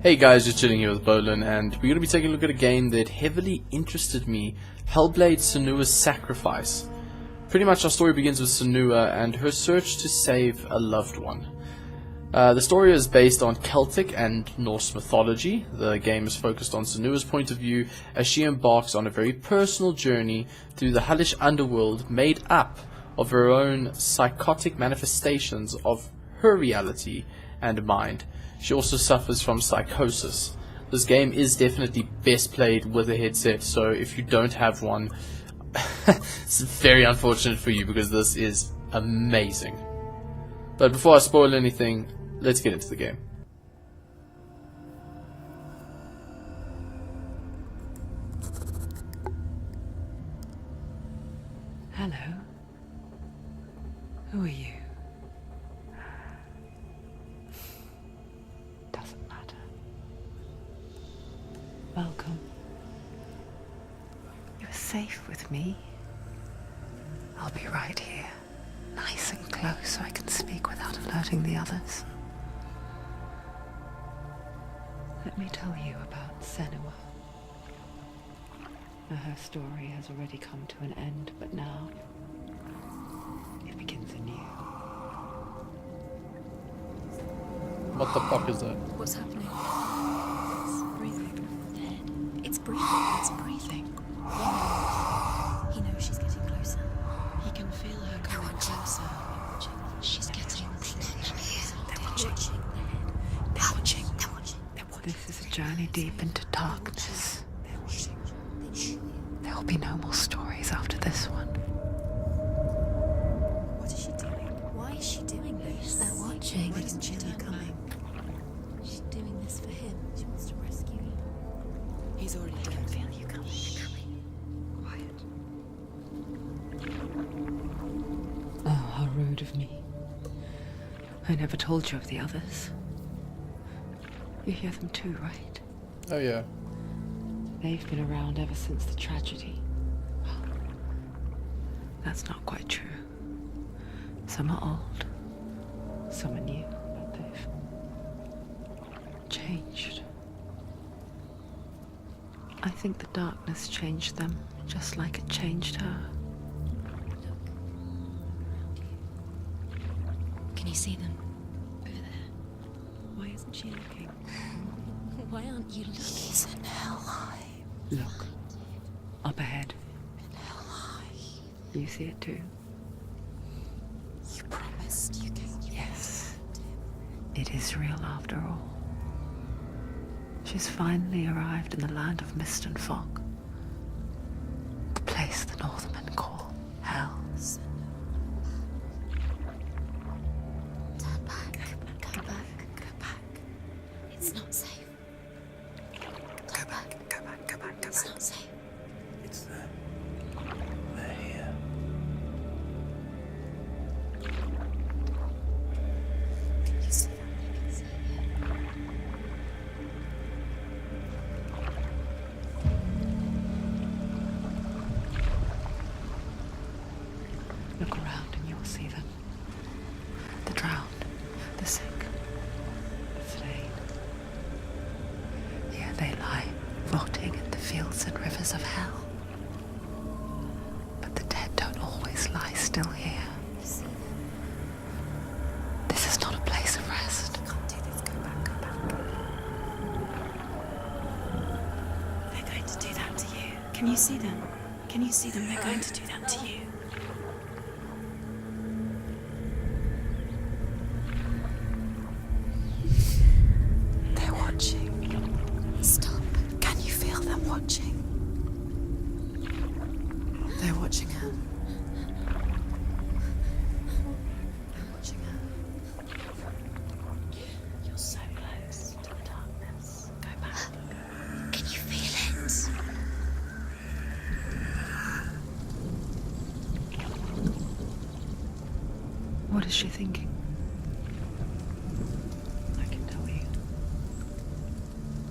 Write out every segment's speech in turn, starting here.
Hey guys, just chilling here with Bolin, and we're going to be taking a look at a game that heavily interested me, Hellblade Senua's Sacrifice. Pretty much our story begins with Senua and her search to save a loved one. The story is based on Celtic and Norse mythology. The game is focused on Senua's point of view as she embarks on a very personal journey through the hellish underworld made up of her own psychotic manifestations of her reality and mind. She also suffers from psychosis. This game is definitely best played with a headset, so if you don't have one, it's very unfortunate for you because this is amazing. But before I spoil anything, let's get into the game. Hello. Who are you? Doesn't matter. Welcome. You're safe with me. I'll be right here, nice and close so I can speak without alerting the others. Let me tell you about Senua. Now, her story has already come to an end, but now it begins anew. What the fuck is that? What's happening? It's breathing. Dead. It's breathing. It's breathing. He knows she's getting closer. He can feel her coming closer. She's getting closer. They're watching. They're watching. They're watching. They're watching. This is a journey deep into darkness. There will be no more stories after this one. What is she doing? Why is she doing this? They're watching. They can feel her coming. She's doing this for him. She wants to rescue him. He's already dead. I can feel you coming. Quiet. Oh, how rude of me. I never told you of the others. You hear them too, right? Oh yeah. They've been around ever since the tragedy. Well, that's not quite true. Some are old, some are new, but they've changed. I think the darkness changed them, just like it changed her. Can you see them? Over there. Why isn't she looking? Why aren't you looking? He's in helheim. Look, up ahead. In helheim. You see it too? You promised you can. Yes. It is real after all. She's finally arrived in the land of mist and fog. The place the Northmen call hell. Turn back. Go back. Go back. It's not safe. Go back. Go back. Go back. Go back. It's not safe. It's them. They're here. Can you see that? I can see it. Look around and you'll see them. The drowned, the sick, the slain. Here they lie, rotting in the fields and rivers of hell. But the dead don't always lie still here. This is not a place of rest. You can't do this. Go back. Go back. They're going to do that to you. Can you see them? Can you see them? They're going to do that to you. They're watching. Stop. Can you feel them watching? They're watching her. They're watching her. You're so close to the darkness. Go back. Can you feel it? What is she thinking? I can tell you.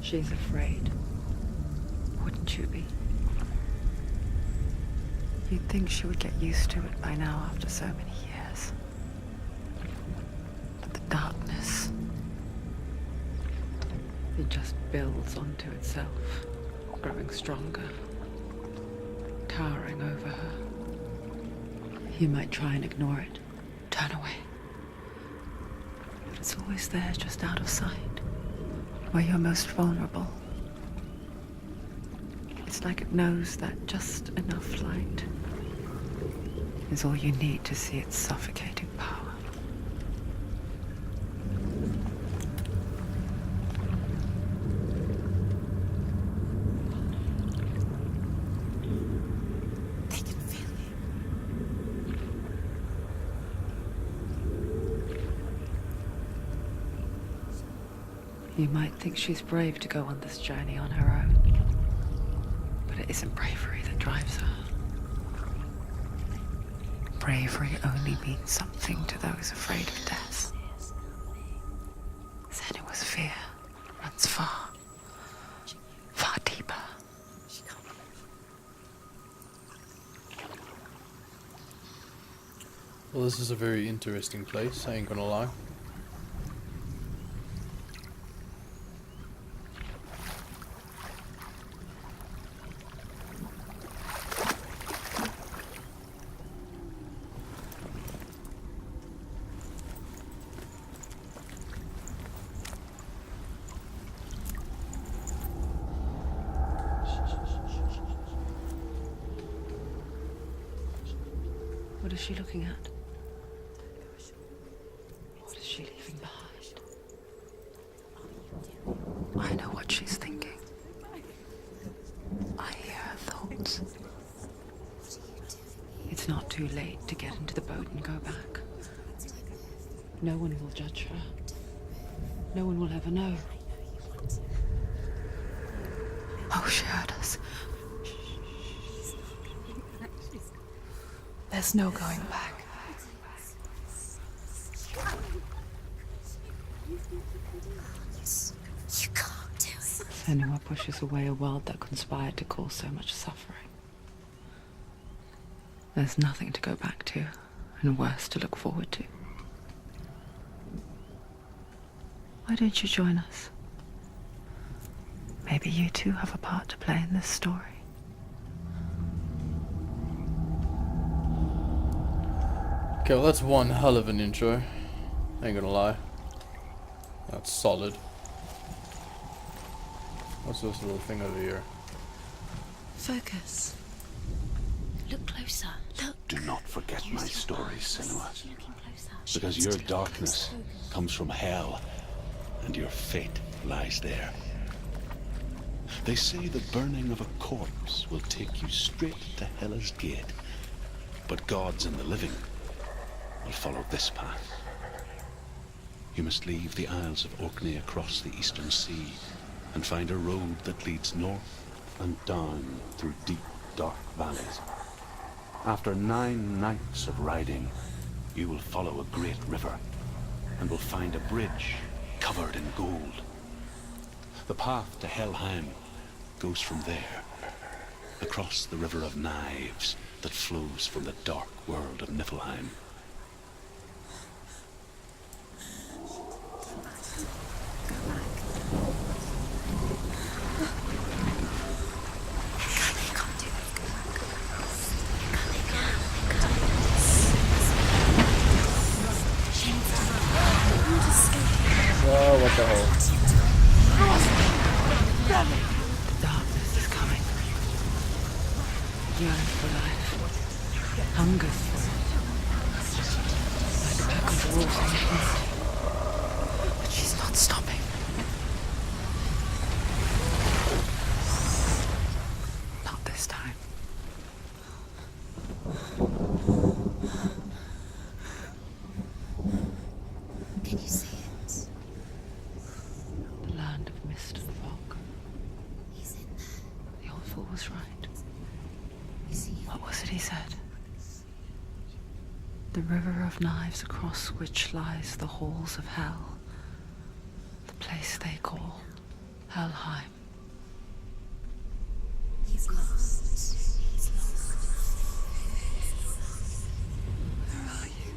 She's afraid. Wouldn't you be? You'd think she would get used to it by now after so many years. But the darkness, It just builds onto itself, growing stronger, towering over her. You might try and ignore it, turn away. But it's always there, just out of sight, where you're most vulnerable. It's like it knows that just enough light is all you need to see its suffocating power. They can feel You might think she's brave to go on this journey on her own, but it isn't bravery that drives her. Bravery only means something to those afraid of death. Senua's fear runs far, far deeper. Well, this is a very interesting place, I ain't gonna lie. What is she looking at? What is she leaving behind? I know what she's thinking. I hear her thoughts. It's not too late to get into the boat and go back. No one will judge her. No one will ever know. Oh, she heard us. There's no going back. You can't do it. Senua pushes away a world that conspired to cause so much suffering. There's nothing to go back to, and worse to look forward to. Why don't you join us? Maybe you too have a part to play in this story. Okay, well that's one hell of an intro. Ain't gonna lie. That's solid. What's this little thing over here? Focus. Look closer. Look. Do not forget my stories, Senua. Looking closer. Because your darkness comes from hell, and your fate lies there. They say the burning of a corpse will take you straight to Hela's gate. But gods and the living will follow this path. You must leave the Isles of Orkney across the eastern sea and find a road that leads north and down through deep, dark valleys. After 9 nights of riding, you will follow a great river and will find a bridge covered in gold. The path to Helheim goes from there, across the River of Knives that flows from the dark world of Niflheim. Oh, what the hell? The darkness is coming. Yearns for life. Hungers for it. Like a pack of wolves on the hunt. But she's not stopping. Not this time. Can you see it? The land of mist and fog. He's in there. The old fool was right. You see him? What was it he said? The river of knives across which lies the halls of hell. The place they call Helheim. He's lost. He's lost. Where are you?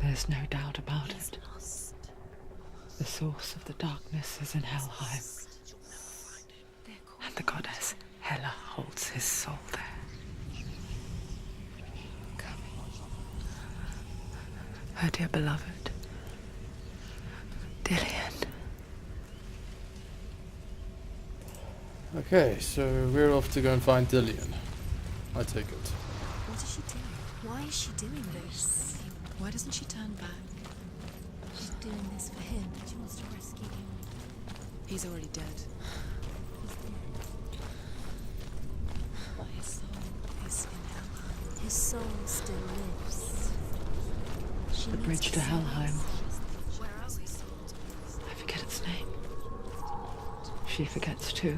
There's no doubt about it. The source of the darkness is in Helheim. And the goddess Hela holds his soul there. Come. Her dear beloved, Dillian. Okay, so we're off to go and find Dillian. I take it. What is she doing? Why is she doing this? Why doesn't she turn back? She's doing this for him. She wants to rescue him. He's already dead. But his soul is in Helheim. His soul still lives. The bridge to Helheim. Where are we? I forget its name. She forgets too.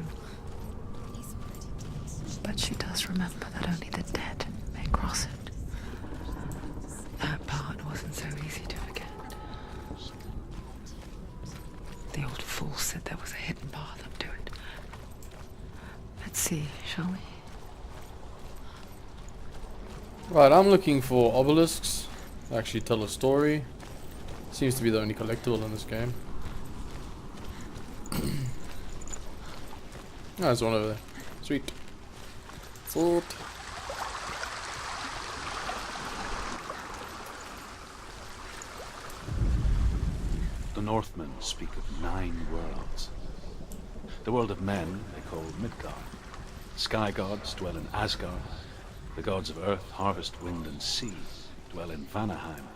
But she does remember that only the dead may cross it. That part wasn't so easy to forget. The old fool said there was a hidden path up to it. Let's see, shall we? Right, I'm looking for obelisks to actually tell a story. Seems to be the only collectible in this game. Oh, there's one over there. Sweet. Sweet. The Northmen speak of 9 worlds. The world of men they call Midgard. Sky gods dwell in Asgard. The gods of earth, harvest, wind, and sea dwell in Vanaheim.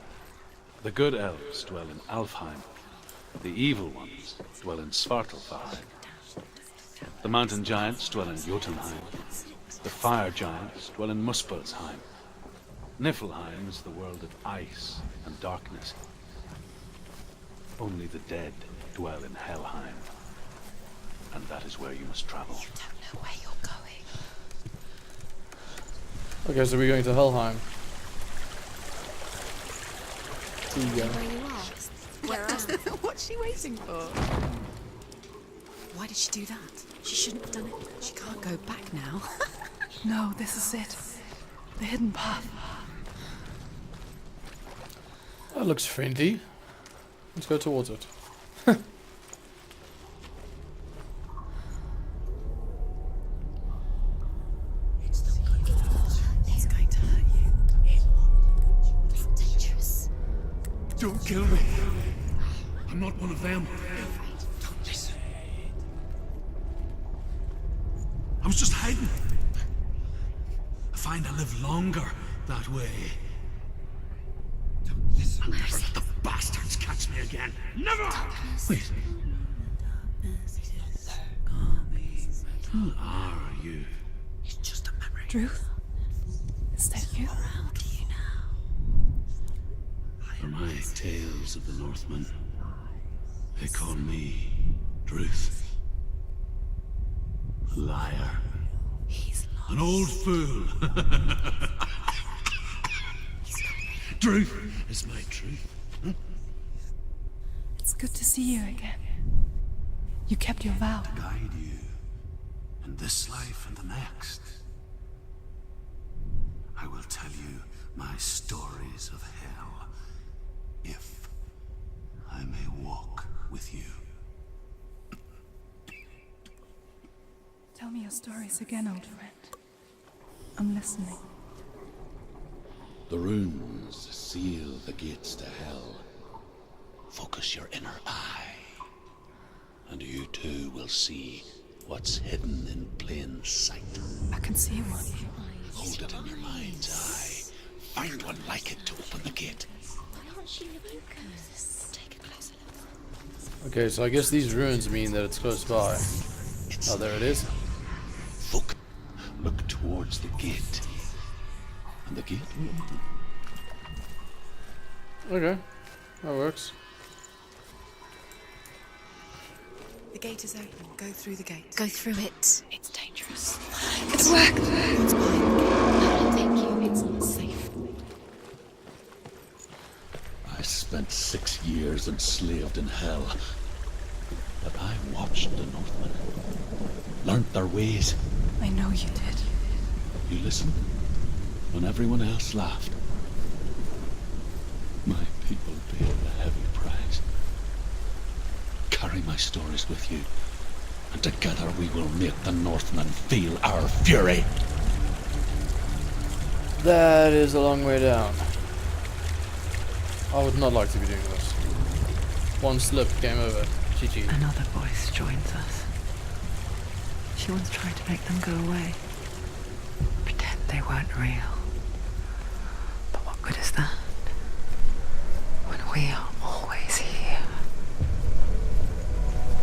The good elves dwell in Alfheim. The evil ones dwell in Svartalfheim. The mountain giants dwell in Jotunheim. The fire giants dwell in Muspelheim. Niflheim is the world of ice and darkness. Only the dead dwell in Helheim. And that is where you must travel. You don't know where you're going. Okay, so we're going to Helheim. Here you go. Where you are? Where are we? What's she waiting for? Why did she do that? She shouldn't have done it. She can't go back now. No, this is it. The hidden path. That looks friendly. Let's go towards it. He's going to hurt you. It's dangerous. Don't kill me. I'm not one of them. Don't listen. I was just hiding. I find I live longer that way. Don't listen. Never let the bastards catch me again. Never! Wait. Who are you? It's just a memory. Ruth? Is that you? Around you now. For my tales of the Northmen, they call me Druth. A liar. He's lost. An old fool. Truth is my truth. It's good to see you again. You kept your vow. Guide you in this life and the next. I will tell you my stories of hell, if I may walk with you. Tell me your stories again, old friend. I'm listening. The runes seal the gates to hell. Focus your inner eye, and you too will see what's hidden in plain sight. I can see one. Hold it in your mind's eye. Find one like it to open the gate. Why aren't she focused? Take a closer look. Okay, so I guess these runes mean that it's close by. It's Oh, there it is. Focus. Look towards the gate, and the gate will open. Okay, that works. The gate is open. Go through the gate. Go through it. It's dangerous. It's worked! It's fine. No, thank you. It's not safe. I spent 6 years enslaved in hell, but I watched the Northmen, learnt their ways. I know you did. You listened when everyone else laughed. My people bear the heavy price. Carry my stories with you, and together we will make the Northmen feel our fury. That is a long way down. I would not like to be doing this. One slip, game over. GG. Another voice joins us. She once tried to make them go away. Pretend they weren't real. But what good is that? When we are always here.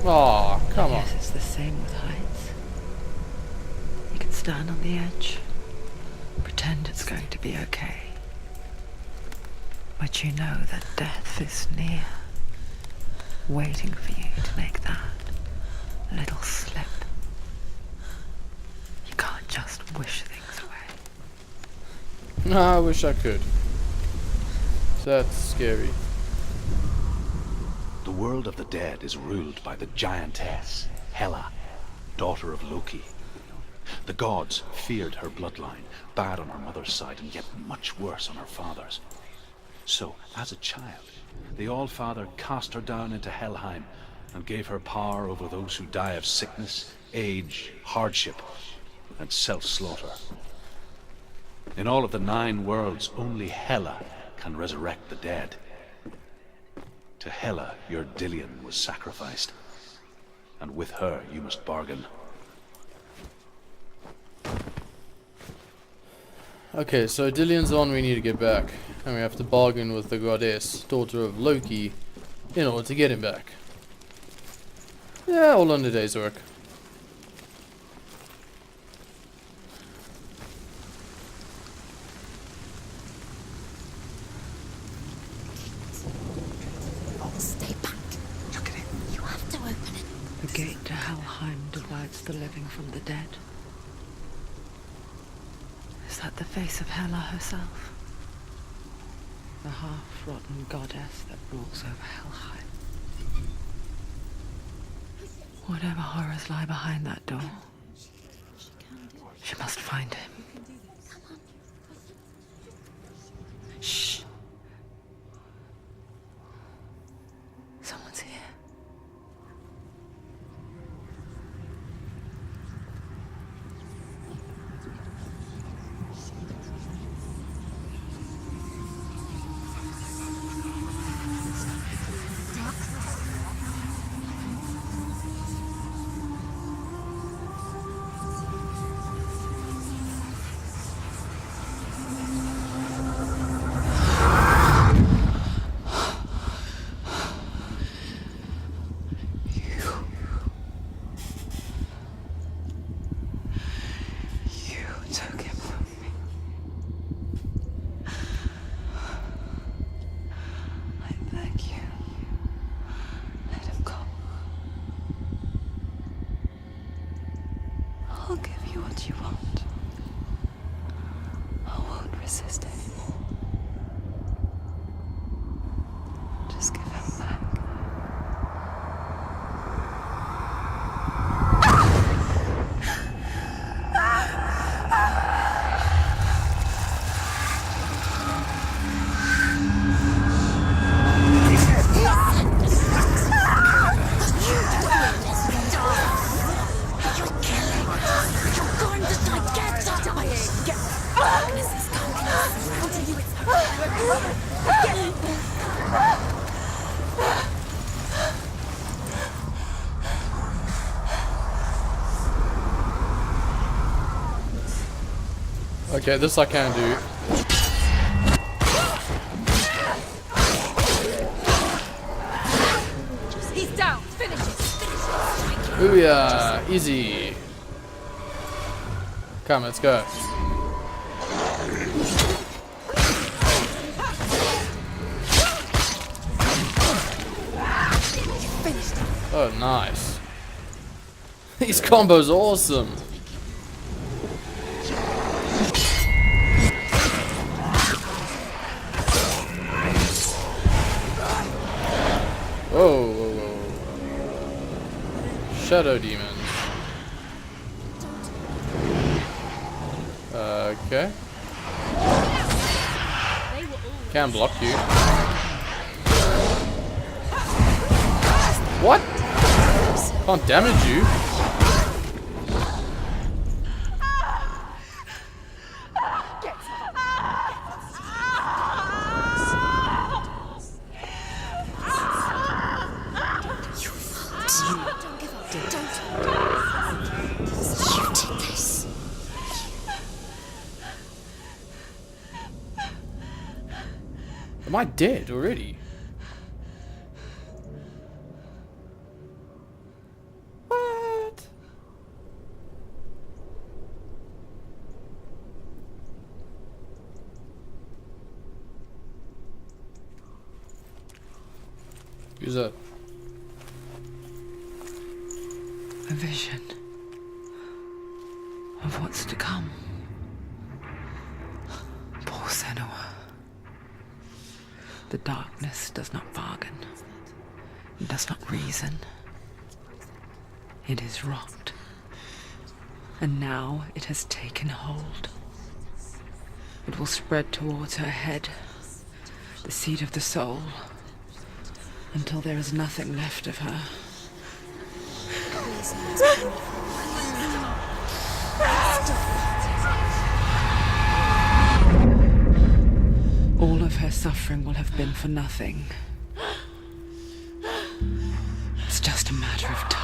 Aw, come on. Yes, it's the same with heights. You can stand on the edge, pretend it's going to be okay. But you know that death is near, waiting for you to make that little slip. You can't just wish things away. No, I wish I could. That's scary. The world of the dead is ruled by the giantess, Hela, daughter of Loki. The gods feared her bloodline, bad on her mother's side and yet much worse on her father's. So, as a child, the All-Father cast her down into Helheim and gave her power over those who die of sickness, age, hardship, and self-slaughter. In all of the 9 worlds, only Hela can resurrect the dead. To Hela, your Dillion was sacrificed, and with her you must bargain. Okay, so Dillion's the one we need to get back. And we have to bargain with the goddess, daughter of Loki, in order to get him back. Yeah, all on a day's work. Stay back. Look at it. You have to open it. The gate to Helheim divides the living from the dead. Is that the face of Hela herself? The half-rotten goddess that rules over Helheim. Whatever horrors lie behind that door, she must find him. Shh. Someone's here. I'll give you what you want. I won't resist anymore. Just give him back. Okay, this I can do. He's down. Finish it. Booyah! Easy. Come, let's go. Oh, nice. These combos are awesome. Whoa, whoa, whoa. Shadow demons. Okay. Can block you. What? Can't damage you. Don't give up. Don't. You did this. Am I dead already? What? Who's that? A vision of what's to come. Poor Senua. The darkness does not bargain. It does not reason. It is rot. And now it has taken hold. It will spread towards her head, the seat of the soul, until there is nothing left of her. All of her suffering will have been for nothing. It's just a matter of time.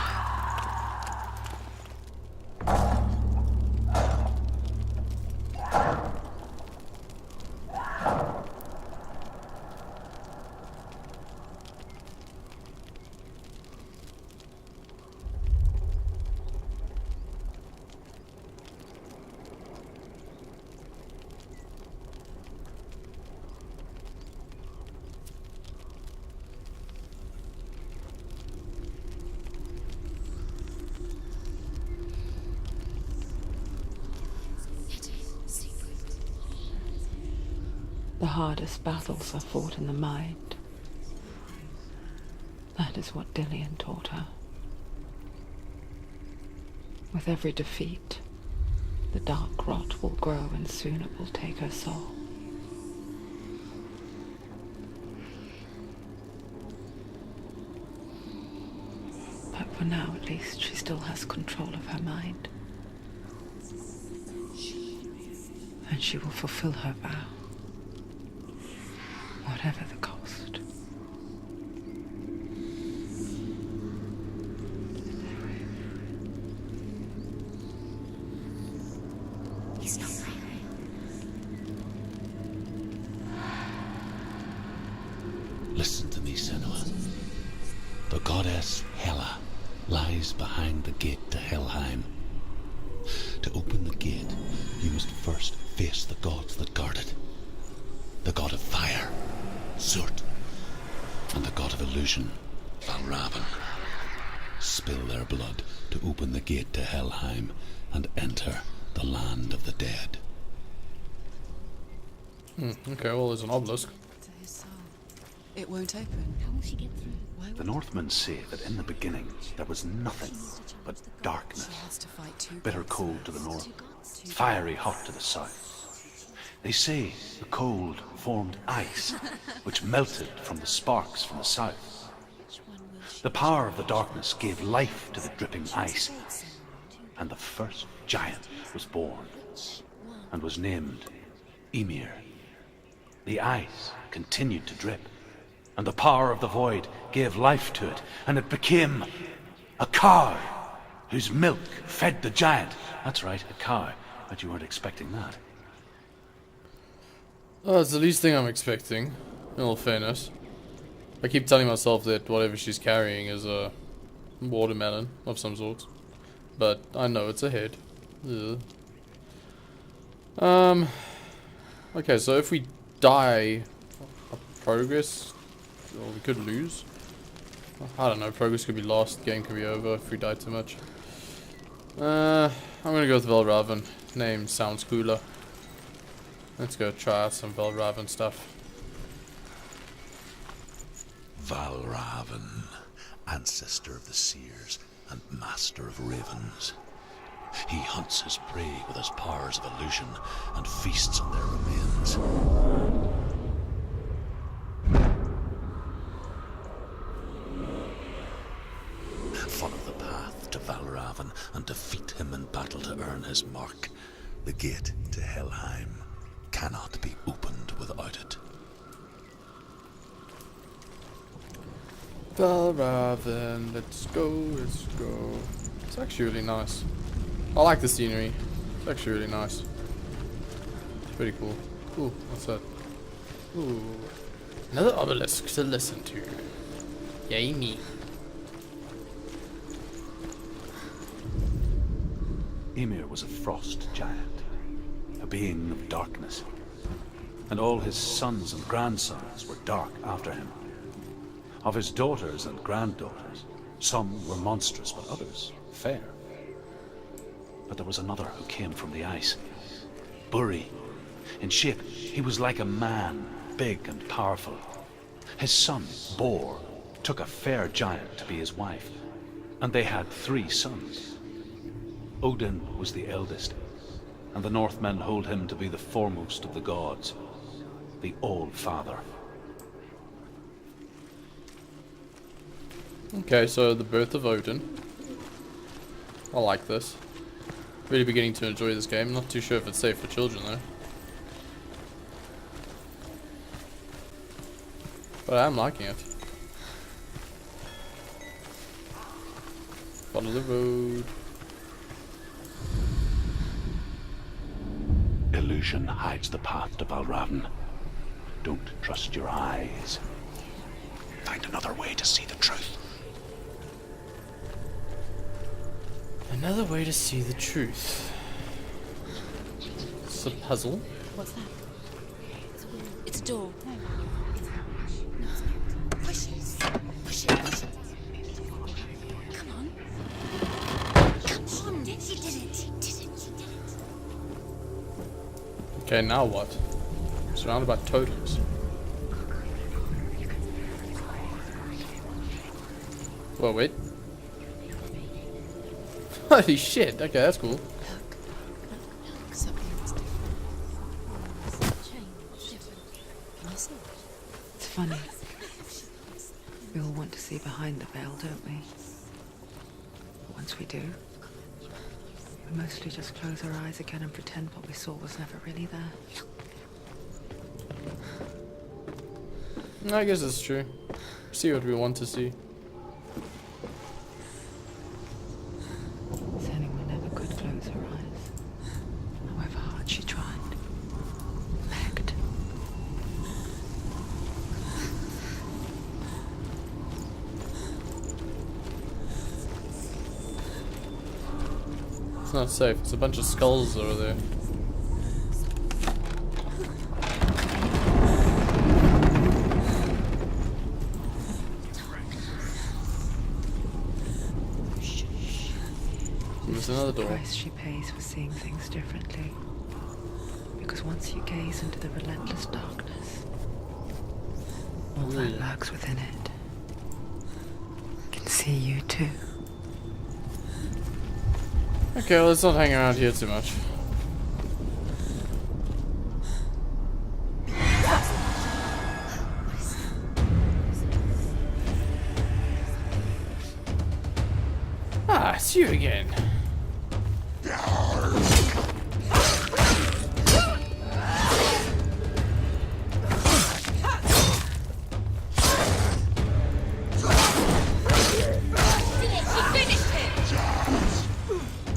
The hardest battles are fought in the mind. That is what Dillian taught her. With every defeat, the dark rot will grow and soon it will take her soul. But for now, at least, she still has control of her mind. And she will fulfill her vow. Whatever the cost. He's not real. Listen to me, Senua. The goddess Hela lies behind the gate to Helheim. To open the gate, you must first face the gods that guard it. The god of fire, Zurt, and the god of illusion, Valravan. Spill their blood to open the gate to Helheim and enter the land of the dead. Okay, well, there's an obelisk. To his soul. It won't open. How will she get through? Why The Northmen say that in the beginning there was nothing but darkness. she has to fight two Bitter gods? cold to the north, fiery hot to the south. They say the cold formed ice, which melted from the sparks from the south. The power of the darkness gave life to the dripping ice, and the first giant was born, and was named Ymir. The ice continued to drip, and the power of the void gave life to it, and it became a cow, whose milk fed the giant. That's right, a cow. Bet you weren't expecting that. Oh, it's the least thing I'm expecting, in all fairness. I keep telling myself that whatever she's carrying is a watermelon of some sort. But I know it's a head. Ugh. Okay, so if we die, progress, or we could lose. I don't know, progress could be lost, game could be over if we die too much. I'm gonna go with Valravan. Name sounds cooler. Let's go try out some Valravan stuff. Valravan, ancestor of the seers and master of ravens. He hunts his prey with his powers of illusion and feasts on their remains. his mark. The gate to Helheim cannot be opened without it. Valraven, let's go, let's go. It's actually really nice. I like the scenery. It's actually really nice. It's pretty cool. Ooh, what's that? Ooh. Another obelisk to listen to. Yay me. Ymir was a frost giant, a being of darkness, and all his sons and grandsons were dark after him. Of his daughters and granddaughters, some were monstrous, but others fair. But there was another who came from the ice, Buri. In shape, he was like a man, big and powerful. His son, Bor, took a fair giant to be his wife, and they had 3 sons. Odin was the eldest, and the Northmen hold him to be the foremost of the gods, the All-Father. Okay, so the birth of Odin. I like this. Really beginning to enjoy this game. Not too sure if it's safe for children though. But I am liking it. Follow the road. Illusion hides the path to Valraven. Don't trust your eyes. Find another way to see the truth. Another way to see the truth. It's a puzzle. What's that? It's a door. Push it. Push it. Push it. Come on. Come on. You did it. You did it. You did it. Okay, now what? Surrounded by totems. Well, wait. Holy shit, okay, that's cool. Look. Something's different. Change. Different. Can you see it? It's funny. We all want to see behind the veil, don't we? But once we do, we mostly just close our eyes again and pretend what we saw was never really there. I guess that's true. See what we want to see. Senua never could close her eyes, however hard she tried. Begged. It's not safe. It's a bunch of skulls over there. There's another door. The price she pays for seeing things differently. Because once you gaze into the relentless darkness, all that lurks within it can see you too. Okay, well, let's not hang around here too much. Ah, it's you again.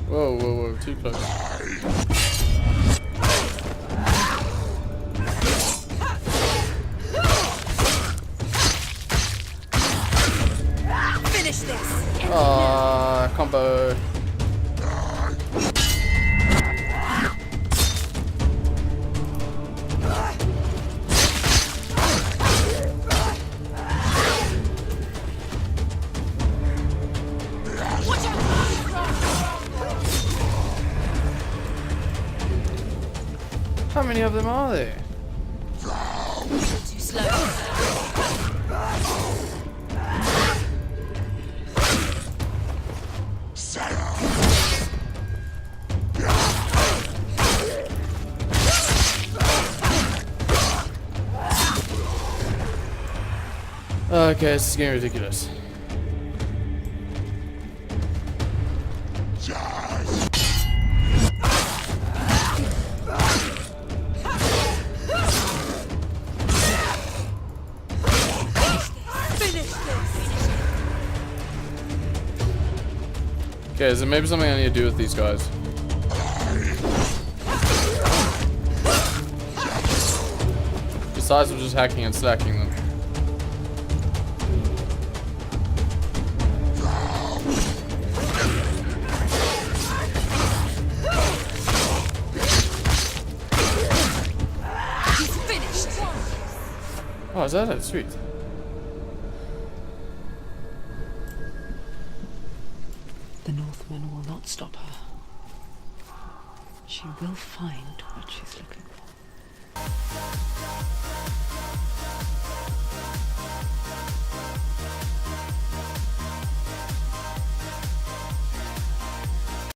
Whoa, whoa, whoa, too close. Finish this. Combo. How many of them are there? Too slow. Okay, this is getting ridiculous. Okay, is there maybe something I need to do with these guys? Besides from just hacking and slacking them. Oh, is that it? Sweet. The Northman will not stop her. She will find what she's looking for.